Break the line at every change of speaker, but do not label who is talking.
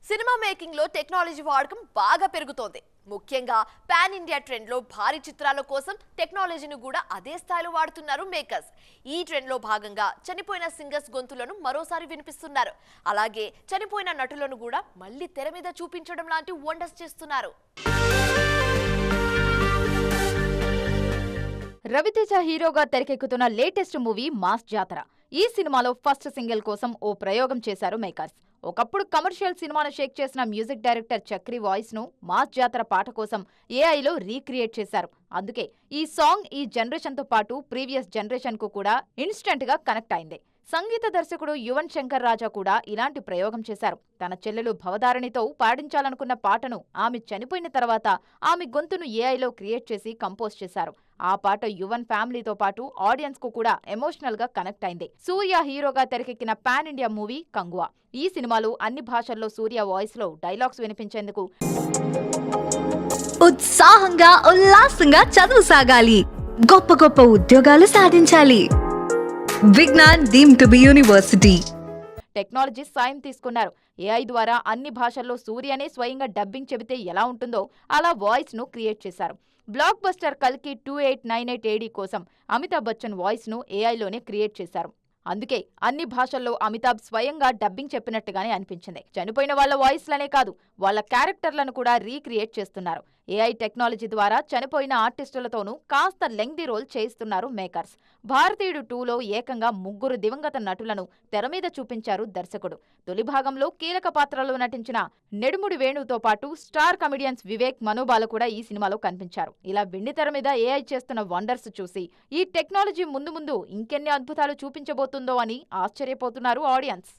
Cinema making లో technology వాడకం బాగా పెరుగుతోంది. ముఖ్యంగా పాన్ ఇండియా ట్రెండ్ లో భారీ చిత్రాల కోసం టెక్నాలజీని కూడా అదే స్థాయిలో వాడుతున్నారు మేకర్స్. ఈ ట్రెండ్ లో భాగంగా చనిపోయిన సింగర్స్ గొంతులను మరోసారి వినిపిస్తున్నారు. అలాగే చనిపోయిన నటులను కూడా మళ్ళీ తెర మీద చూపించడం లాంటి వండర్స్ చేస్తున్నారు.
రవితేజ హీరోగా తెరకెక్కుతున్న లేటెస్ట్ మూవీ మాస్ జాతర. ఈ సినిమాలో ఫస్ట్ సింగిల్ కోసం ఓ ప్రయోగం చేశారు మేకర్స్. ఒకప్పుడు కమర్షియల్ సినిమాను షేక్ చేసిన మ్యూజిక్ డైరెక్టర్ చక్రి వాయిస్ ను మాస్ జాతర పాట కోసం ఏఐలో రీక్రియేట్ చేశారు. అందుకే ఈ సాంగ్ ఈ జనరేషన్ తో పాటు ప్రీవియస్ జనరేషన్ కు కూడా ఇన్స్టెంట్ గా కనెక్ట్ అయింది. సంగీత దర్శకుడు యువన్ శంకర్ రాజా కూడా ఇలాంటి ప్రయోగం చేశారు. తన చెల్లెలు భవదారిణితో పాడించాలనుకున్న పాటను ఆమె చనిపోయిన తర్వాత ఆమె గొంతును ఏఐలో క్రియేట్ చేసి కంపోజ్ చేశారు. ఆ పాట యువన్ ఫ్యామిలీతో పాటు ఆడియన్స్ కు కూడా ఎమోషనల్ గా కనెక్ట్ అయింది. సూర్య హీరోగా తెరకెక్కిన పాన్ ఇండియా మూవీ కంగువా. ఈ సినిమాలో అన్ని భాషల్లో సూర్య వాయిస్ లో డైలాగ్స్ వినిపించేందుకు
ఉత్సాహంగా ఉల్లాసంగా చదువు సాగాలి, గొప్ప గొప్ప ఉద్యోగాలు సాధించాలి. Vignan deemed to be university
technology సాయం తీసుకున్నారు. ఏఐ ద్వారా అన్ని భాషల్లో సూర్యనే స్వయంగా డబ్బింగ్ చెబితే ఎలా ఉంటుందో అలా వాయిస్ ను క్రియేట్ చేశారు. బ్లాక్ బస్టర్ కల్కి 2898 AD కోసం అమితాబ్ బచ్చన్ వాయిస్ ను ఏఐలోనే క్రియేట్ చేశారు. అందుకే అన్ని భాషల్లో అమితాబ్ స్వయంగా డబ్బింగ్ చెప్పినట్టుగానే అనిపించింది. చనిపోయిన వాళ్ల వాయిస్లనే కాదు, వాళ్ల క్యారెక్టర్లను కూడా రీక్రియేట్ చేస్తున్నారు. ఏఐ టెక్నాలజీ ద్వారా చనిపోయిన ఆర్టిస్టులతోనూ కాస్త లెంగ్దీ రోల్ చేయిస్తున్నారు మేకర్స్. భారతీయుడు 2లో ఏకంగా 3 దివంగత నటులను తెర మీద చూపించారు దర్శకుడు. తొలి భాగంలో కీలక పాత్రలో నటించిన నెడుముడి వేణుతో పాటు స్టార్ కమెడియన్స్ వివేక్, మనోబాల కూడా ఈ సినిమాలో కనిపించారు. ఇలా వెండి తెర మీద ఏఐ చేస్తున్న వండర్స్ చూసి ఈ టెక్నాలజీ ముందు ముందు ఇంకెన్ని అద్భుతాలు చూపించబోతుందో అని ఆశ్చర్యపోతున్నారు ఆడియన్స్.